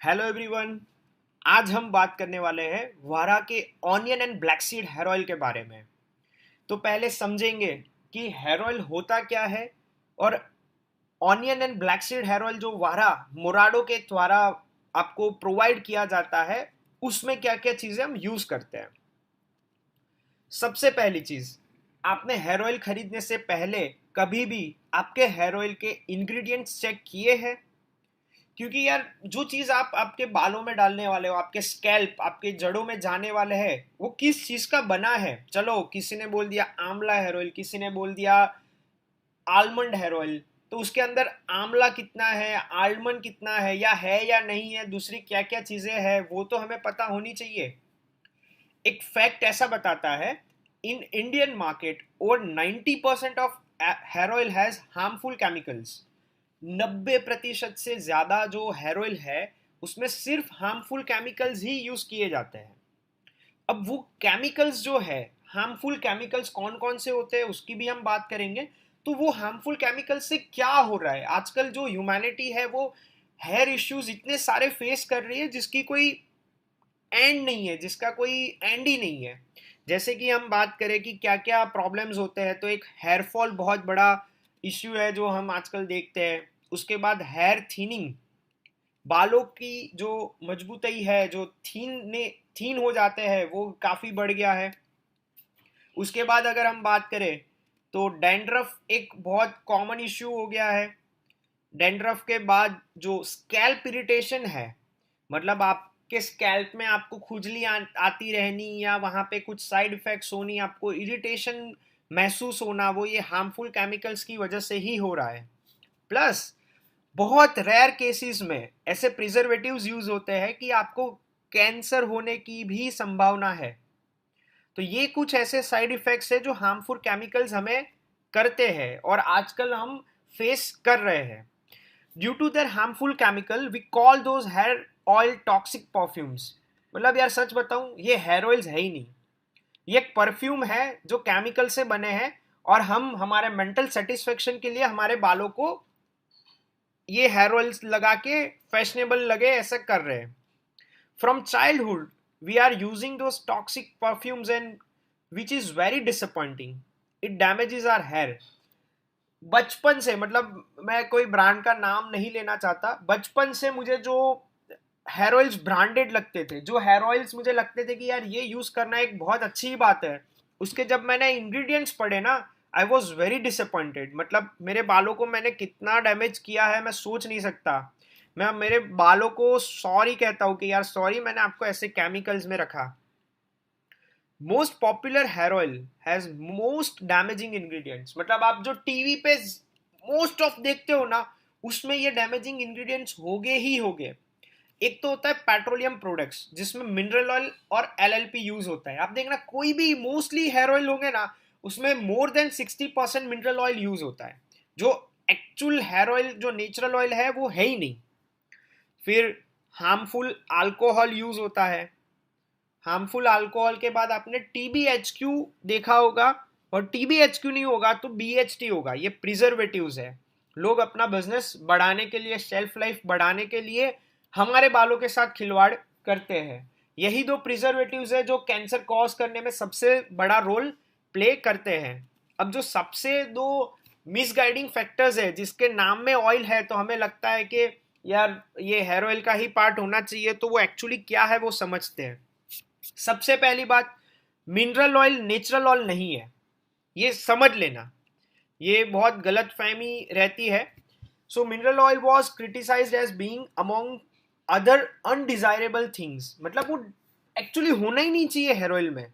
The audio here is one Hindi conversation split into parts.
Hello everyone. आज हम बात करने वाले हैं वारा के onion and black seed hair oil के बारे में। तो पहले समझेंगे कि हेयर ऑयल होता क्या है और onion and black seed hair oil जो वारा मोराडो के द्वारा आपको प्रोवाइड किया जाता है उसमें क्या क्या चीज़ें हम यूज़ करते हैं। सबसे पहली चीज़, आपने हेयर ऑयल खरीदने से पहले कभी भी आपके हेयर ऑयल के इंग्रेडिएंट्स चेक किए हैं? क्योंकि यार जो चीज आप आपके बालों में डालने वाले हो, आपके स्कैल्प आपके जड़ों में जाने वाले हैं, वो किस चीज का बना है। चलो किसी ने बोल दिया आंवला हेयर ऑयल, किसी ने बोल दिया आलमंड हेयर ऑयल, तो उसके अंदर आंवला कितना है, आलमंड कितना है या नहीं है, दूसरी क्या क्या चीजें हैं वो तो हमें पता होनी चाहिए। एक फैक्ट ऐसा बताता है, in Indian market over 90% of hair oil has harmful chemicals. 90% से ज्यादा जो हेयर ऑयल है उसमें सिर्फ हार्मफुल केमिकल्स ही यूज किए जाते हैं। अब वो केमिकल्स जो है, हार्मफुल केमिकल्स कौन कौन से होते हैं उसकी भी हम बात करेंगे। तो वो हार्मफुल केमिकल्स से क्या हो रहा है, आजकल जो ह्यूमैनिटी है वो हेयर इश्यूज इतने सारे फेस कर रही है जिसकी कोई एंड नहीं है, जिसका कोई एंड ही नहीं है। जैसे कि हम बात करें कि क्या क्या प्रॉब्लम्स होते हैं, तो एक हेयर फॉल बहुत बड़ा इश्यू है जो हम आजकल देखते हैं। उसके बाद हेयर थिनिंग, बालों की जो मजबूती है, जो थीन हो जाते हैं, वो काफ़ी बढ़ गया है। उसके बाद अगर हम बात करें तो डैंड्रफ एक बहुत कॉमन इश्यू हो गया है। डैंड्रफ के बाद जो स्कैल्प इरिटेशन है, मतलब आपके स्कैल्प में आपको खुजली आती रहनी या वहाँ पे कुछ साइड इफेक्ट्स होनी, आपको इरिटेशन महसूस होना, वो ये हार्मफुल केमिकल्स की वजह से ही हो रहा है। प्लस बहुत रेयर केसेस में ऐसे प्रिजर्वेटिव्स यूज होते हैं कि आपको कैंसर होने की भी संभावना है। तो ये कुछ ऐसे साइड इफेक्ट्स है जो हार्मफुल केमिकल्स हमें करते हैं और आजकल हम फेस कर रहे हैं। Due to their harmful chemical we call those hair oil toxic perfumes. मतलब यार सच बताऊं, ये हेयर ऑयल्स है ही नहीं, ये एक परफ्यूम है जो केमिकल से बने हैं और हम हमारे मेंटल सेटिस्फेक्शन के लिए हमारे बालों को ये हेयर ऑयल्स लगा के फैशनेबल लगे ऐसा कर रहे हैं। From childhood we are using those toxic perfumes and which is very disappointing, it damages our hair. बचपन से, मतलब मैं कोई ब्रांड का नाम नहीं लेना चाहता, बचपन से मुझे जो हेयर ऑयल्स ब्रांडेड लगते थे, जो हेयर ऑयल्स मुझे लगते थे कि यार ये यूज करना एक बहुत अच्छी बात है, उसके जब मैंने इंग्रेडिएंट्स पढ़े ना, आई वॉज वेरी डिसअपॉइंटेड। मतलब मेरे बालों को मैंने कितना डैमेज किया है मैं सोच नहीं सकता। मैं मेरे बालों को सॉरी कहता हूँ कि यार सॉरी मैंने आपको ऐसे केमिकल्स में रखा। Most popular hair oil has most damaging ingredients. मतलब आप जो टीवी पे मोस्ट ऑफ देखते हो ना, उसमें ये डैमेजिंग इंग्रेडिएंट्स होगे ही होगे। एक तो होता है पेट्रोलियम प्रोडक्ट्स जिसमें मिनरल ऑयल और एलएलपी यूज होता है। आप देखना कोई भी मोस्टली हेयर ऑयल होंगे ना, उसमें more than 60% mineral oil use होता है। जो एक्चुअल हेयर ऑयल जो नेचुरल ऑयल है वो है ही नहीं। फिर हार्मफुल अल्कोहल यूज होता है। हार्मफुल अल्कोहल के बाद आपने टीबीएचक्यू देखा होगा, और टीबीएचक्यू नहीं होगा तो बीएचटी होगा, ये प्रिजर्वेटिव्स है। लोग अपना बिजनेस बढ़ाने के लिए, शेल्फ लाइफ बढ़ाने के लिए हमारे बालों के साथ खिलवाड़ करते हैं। यही दो प्रिजर्वेटिव्स है जो कैंसर कॉज करने में सबसे बड़ा रोल प्ले करते हैं। अब जो सबसे दो मिसगाइडिंग फैक्टर्स है, जिसके नाम में ऑयल है तो हमें लगता है कि यार ये हेयर ऑयल का ही पार्ट होना चाहिए, तो वो एक्चुअली क्या है वो समझते हैं। सबसे पहली बात, मिनरल ऑयल नेचुरल ऑयल नहीं है, ये समझ लेना। ये बहुत गलत फहमी रहती है। So mineral oil was criticized as being among other undesirable things. मतलब वो एक्चुअली होना ही नहीं चाहिए हेयर ऑयल में।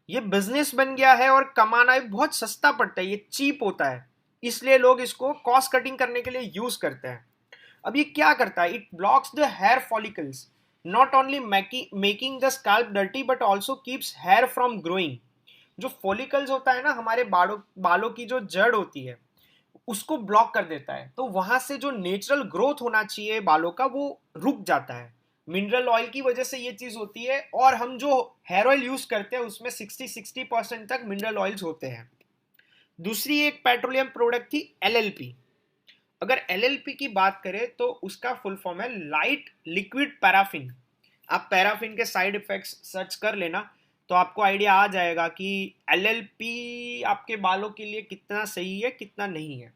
ये बिजनेस बन गया है और कमाना भी बहुत सस्ता पड़ता है, ये चीप होता है, इसलिए लोग इसको कॉस्ट कटिंग करने के लिए यूज करते हैं। अब ये क्या करता है, it blocks the hair follicles, not only making the scalp dirty but also keeps hair from growing. जो फॉलिकल्स होता है ना, हमारे बालों की जो जड़ होती है उसको ब्लॉक कर देता है, तो वहां से जो नेचुरल ग्रोथ होना चाहिए बालों का वो रुक जाता है। मिनरल ऑयल की वजह से ये चीज होती है, और हम जो हेयर ऑयल यूज करते हैं उसमें 60% तक मिनरल ऑयल्स होते हैं। दूसरी एक पेट्रोलियम प्रोडक्ट थी एलएलपी। अगर एलएलपी की बात करें तो उसका फुल फॉर्म है लाइट लिक्विड पैराफिन। आप पैराफिन के साइड इफेक्ट्स सर्च कर लेना तो आपको आइडिया आ जाएगा कि एलएलपी आपके बालों के लिए कितना सही है कितना नहीं है।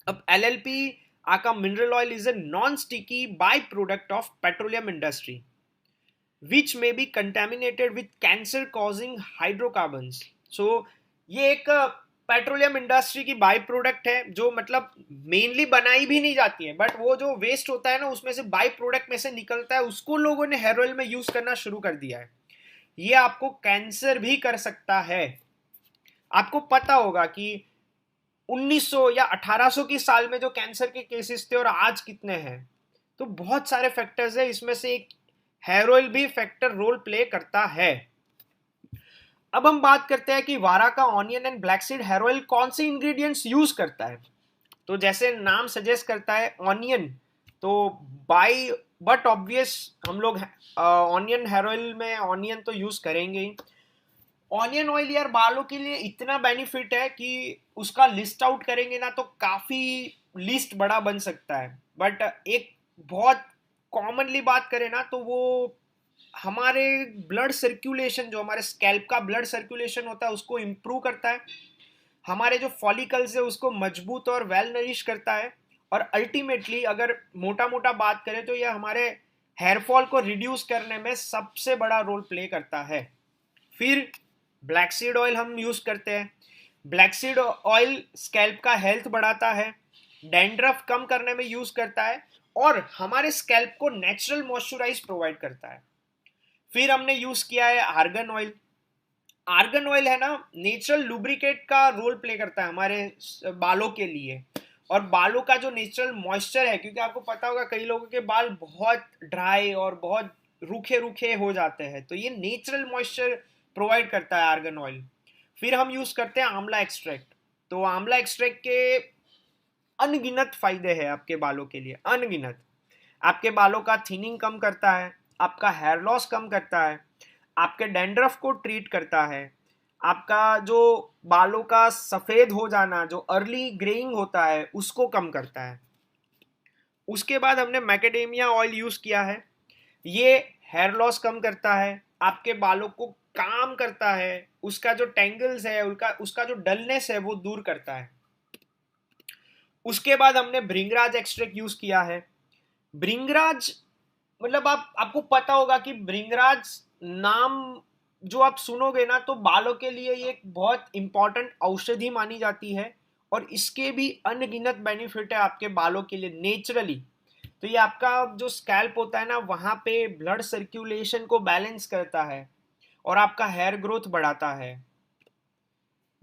अब एलएलपी आका mineral oil is a non sticky by product of petroleum industry which may be contaminated with cancer causing hydrocarbons। so ये एक पेट्रोलियम इंडस्ट्री की बाई प्रोडक्ट है जो मतलब मेनली बनाई भी नहीं जाती है, बट वो जो वेस्ट होता है ना उसमें से बाई प्रोडक्ट में से निकलता है, उसको लोगों ने हेयर ऑयल में यूज करना शुरू कर दिया है। ये आपको कैंसर भी कर सकता है। आपको पता होगा कि 1900 या 1800 की साल में जो कैंसर के केसेस थे और आज कितने हैं, तो बहुत सारे फैक्टर्स है, इसमें से एक हेयर ऑयल भी फैक्टर रोल प्ले करता है। अब हम बात करते हैं कि वारा का onion and black seed hair oil कौन से इंग्रेडिएंट्स यूज करता है। तो जैसे नाम सजेस्ट करता है ऑनियन, तो बाय बट ऑब्वियस हम लोग ऑनियन हेयर ऑयल में ऑनियन तो यूज करेंगे ही। ऑनियन ऑयल यार बालों के लिए इतना बेनिफिट है कि उसका लिस्ट आउट करेंगे ना तो काफी लिस्ट बड़ा बन सकता है, बट एक बहुत कॉमनली बात करें ना तो वो हमारे ब्लड सर्कुलेशन, जो हमारे स्कैल्प का ब्लड सर्कुलेशन होता है उसको इम्प्रूव करता है, हमारे जो फॉलिकल्स है उसको मजबूत और वेल नरिश करता है, और अल्टीमेटली अगर मोटा मोटा बात करें तो यह हमारे हेयर फॉल को रिड्यूस करने में सबसे बड़ा रोल प्ले करता है। फिर ब्लैक सीड ऑयल हम यूज करते हैं। ब्लैक सीड ऑयल स्कैल्प का हेल्थ बढ़ाता है, डैंड्रफ कम करने में यूज करता है और हमारे स्कैल्प को नेचुरल मॉइस्चराइज प्रोवाइड करता है। फिर हमने यूज किया है आर्गन ऑयल। आर्गन ऑयल है ना नेचुरल लुब्रिकेट का रोल प्ले करता है हमारे बालों के लिए, और बालों का जो नेचुरल मॉइस्चर है, क्योंकि आपको पता होगा कई लोगों के बाल बहुत ड्राई और बहुत रूखे रूखे हो जाते हैं, तो ये नेचुरल मॉइस्चर प्रोवाइड करता है आर्गन ऑयल। फिर हम यूज करते हैं आंवला एक्सट्रैक्ट। तो आंवला एक्सट्रैक्ट के अनगिनत फायदे हैं आपके बालों के लिए, अनगिनत। आपके बालों का थिनिंग कम करता है, आपका हेयर लॉस कम करता है, आपके डैंड्रफ को ट्रीट करता है, आपका जो बालों का सफेद हो जाना, जो अर्ली ग्रेइंग होता है, उसको कम करता है। उसके बाद हमने मैकेडेमिया ऑयल यूज किया है। ये हेयर लॉस कम करता है, आपके बालों को काम करता है, उसका जो टेंगल्स है उसका जो डलनेस है वो दूर करता है। उसके बाद हमने भृंगराज एक्सट्रैक्ट यूज किया है। भृंगराज मतलब आपको पता होगा कि भृंगराज नाम जो आप सुनोगे ना तो बालों के लिए ये एक बहुत इंपॉर्टेंट औषधि मानी जाती है, और इसके भी अनगिनत बेनिफिट है आपके बालों के लिए नेचुरली। तो ये आपका जो स्कैल्प होता है ना वहां पे ब्लड सर्कुलेशन को बैलेंस करता है और आपका हेयर ग्रोथ बढ़ाता है।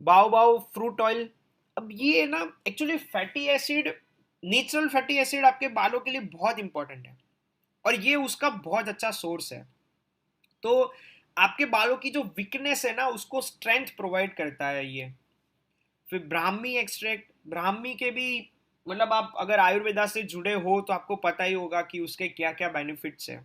बाओबाओ फ्रूट ऑयल, अब ये ना actually fatty acid, natural fatty acid आपके बालों के लिए बहुत इंपॉर्टेंट है और ये उसका बहुत अच्छा सोर्स है। तो आपके बालों की जो वीकनेस है ना उसको स्ट्रेंथ प्रोवाइड करता है ये। फिर ब्राह्मी एक्सट्रैक्ट, ब्राह्मी के भी मतलब आप अगर आयुर्वेदा से जुड़े हो तो आपको पता ही होगा कि उसके क्या क्या बेनिफिट्स हैं।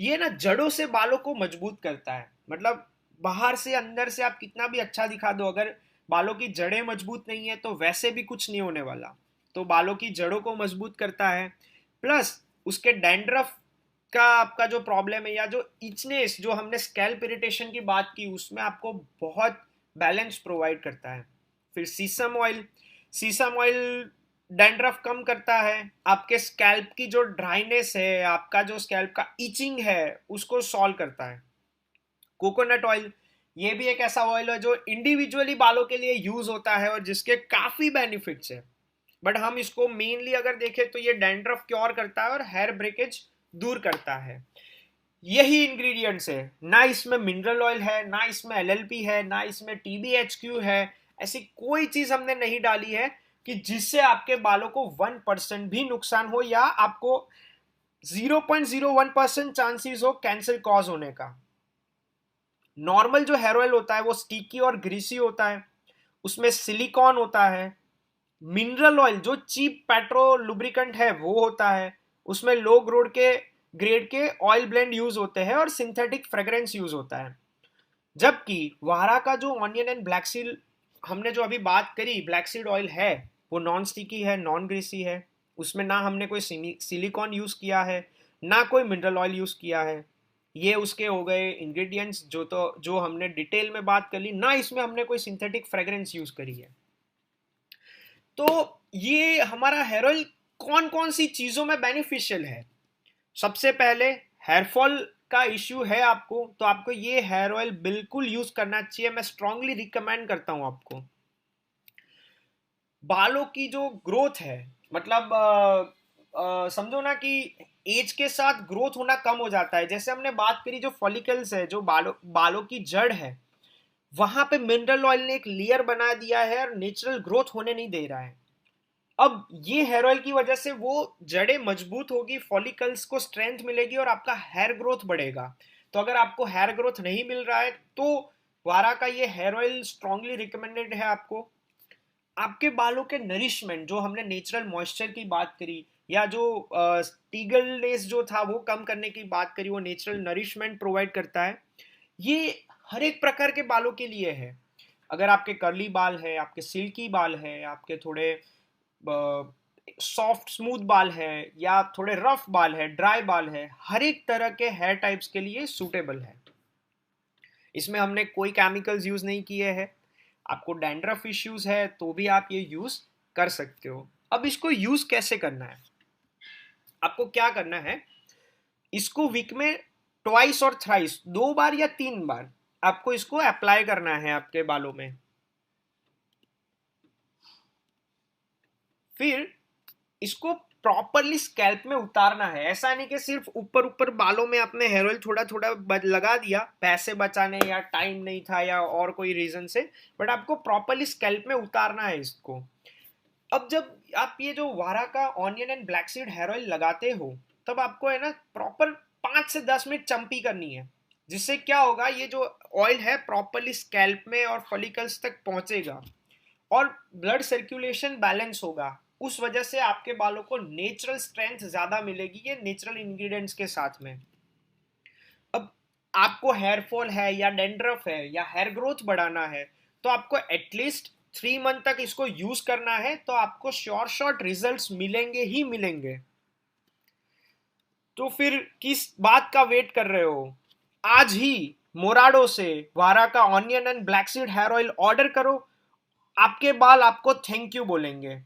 ये ना जड़ों से बालों को मजबूत करता है, मतलब बाहर से अंदर से आप कितना भी अच्छा दिखा दो, अगर बालों की जड़ें मजबूत नहीं है तो वैसे भी कुछ नहीं होने वाला। तो बालों की जड़ों को मजबूत करता है, प्लस उसके डैंड्रफ का आपका जो प्रॉब्लम है या जो इचनेस, जो हमने स्कैल्प इरिटेशन की बात की, उसमें आपको बहुत बैलेंस प्रोवाइड करता है। फिर sesame oil, sesame oil dandruff कम करता है, आपके स्कैल्प की जो ड्राइनेस है, आपका जो स्कैल्प का इचिंग है उसको सॉल्व करता है। कोकोनट ऑयल, ये भी एक ऐसा ऑयल है जो इंडिविजुअली बालों के लिए यूज होता है और जिसके काफी बेनिफिट्स है, बट हम इसको मेनली अगर देखें तो ये डैंड्रफ क्योर करता है और हेयर ब्रेकेज दूर करता है। यही इंग्रेडिएंट्स है, ना इसमें मिनरल ऑयल है, ना इसमें एलएलपी है, ना इसमें टीबीएचक्यू है, ऐसी कोई चीज हमने नहीं डाली है कि जिससे आपके बालों को 1% भी नुकसान हो या आपको 0.01% चांसेस हो कैंसर कॉज होने का। नॉर्मल जो हेयर ऑयल होता है वो स्टिकी और ग्रीसी होता है, उसमें सिलिकॉन होता है। मिनरल ऑयल जो चीप पेट्रो लुब्रिकेंट है वो होता है, उसमें लो ग्रेड के ऑयल ब्लेंड यूज होते हैं और सिंथेटिक फ्रेग्रेंस यूज होता है। जबकि वारा का जो ऑनियन एंड ब्लैक सीड हमने जो अभी बात करी, ब्लैक सीड ऑयल है वो नॉन स्टिकी है, नॉन ग्रीसी है, उसमें ना हमने कोई सिलिकॉन यूज़ किया है, ना कोई मिनरल ऑयल यूज़ किया है। ये उसके हो गए इंग्रेडिएंट्स जो हमने डिटेल में बात कर ली, ना इसमें हमने कोई सिंथेटिक फ्रेग्रेंस यूज़ करी है। तो ये हमारा हेयर ऑयल कौन कौन सी चीज़ों में बेनिफिशियल है? सबसे पहले, हेयर फॉल का इश्यू है आपको, तो आपको ये हेयर ऑयल बिल्कुल यूज़ करना चाहिए, मैं स्ट्रांगली रिकमेंड करता हूँ आपको। बालों की जो ग्रोथ है, मतलब समझो ना कि एज के साथ ग्रोथ होना कम हो जाता है। जैसे हमने बात करी, जो फॉलिकल्स है, जो बालों की जड़ है, वहां पे मिनरल ऑयल ने एक लेयर बना दिया है और नेचुरल ग्रोथ होने नहीं दे रहा है। अब ये हेयर ऑयल की वजह से वो जड़ें मजबूत होगी, फॉलिकल्स को स्ट्रेंथ मिलेगी और आपका हेयर ग्रोथ बढ़ेगा। तो अगर आपको हेयर ग्रोथ नहीं मिल रहा है तो वारा का ये हेयर ऑयल स्ट्रांगली रिकमेंडेड है आपको। आपके बालों के नरिशमेंट, जो हमने नेचुरल मॉइस्चर की बात करी, या जो टीगलनेस जो था वो कम करने की बात करी, वो नेचुरल नरिशमेंट प्रोवाइड करता है। ये हर एक प्रकार के बालों के लिए है। अगर आपके कर्ली बाल है, आपके सिल्की बाल है, आपके थोड़े सॉफ्ट स्मूथ बाल है, या थोड़े रफ बाल है, ड्राई बाल है, हर एक तरह के हेयर टाइप्स के लिए सूटेबल है। इसमें हमने कोई केमिकल्स यूज नहीं किए हैं। आपको डैंड्रफ इश्यूज है तो भी आप ये यूज कर सकते हो। अब इसको यूज कैसे करना है? आपको क्या करना है, इसको वीक में ट्वाइस और थ्राइस, 2 बार या 3 बार आपको इसको अप्लाई करना है आपके बालों में। फिर इसको प्रॉपरली स्कैल्प में उतारना है। ऐसा नहीं कि सिर्फ ऊपर ऊपर बालों में आपने हेयर ऑयल थोड़ा थोड़ा लगा दिया पैसे बचाने, या टाइम नहीं था, या और कोई रीजन से, बट आपको प्रॉपरली स्कैल्प में उतारना है इसको। अब जब आप ये जो वारा का onion and black seed hair oil लगाते हो, तब आपको है ना प्रॉपर 5 से 10 मिनट चंपी करनी है। जिससे क्या होगा, ये जो ऑयल है प्रॉपरली स्कैल्प में और फॉलिकल्स तक पहुंचेगा और ब्लड सर्कुलेशन बैलेंस होगा। उस वजह से आपके बालों को नेचुरल स्ट्रेंथ ज्यादा मिलेगी ये नेचुरल इंग्रेडिएंट्स के साथ में। अब आपको हेयर फॉल है, या डेंड्रफ है, या हेयर ग्रोथ बढ़ाना है, तो आपको एटलीस्ट 3 मंथ तक इसको यूज करना है, तो आपको शॉर्ट रिजल्ट्स मिलेंगे ही मिलेंगे। तो फिर किस बात का वेट कर रहे हो? आज ही मोराडो से वारा का onion and black seed hair oil order करो। आपके बाल आपको थैंक यू बोलेंगे।